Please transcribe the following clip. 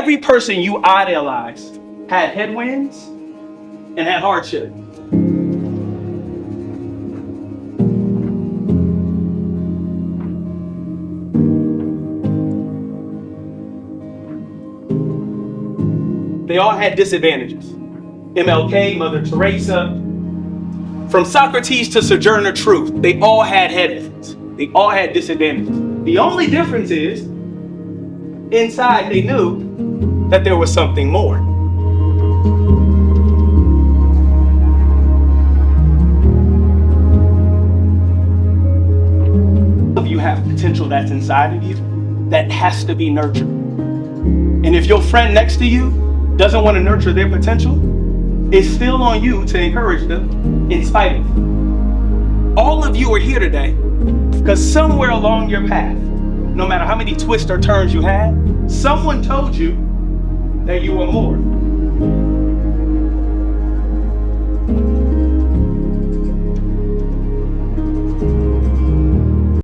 Every person you idealized had headwinds and had hardship. They all had disadvantages. MLK, Mother Teresa, from Socrates to Sojourner Truth, they all had headwinds. They all had disadvantages. The only difference is, inside they knew that there was something more. You have potential that's inside of you that has to be nurtured. And if your friend next to you doesn't want to nurture their potential, it's still on you to encourage them in spite of. All of you are here today because somewhere along your path, no matter how many twists or turns you had, someone told you that you were more.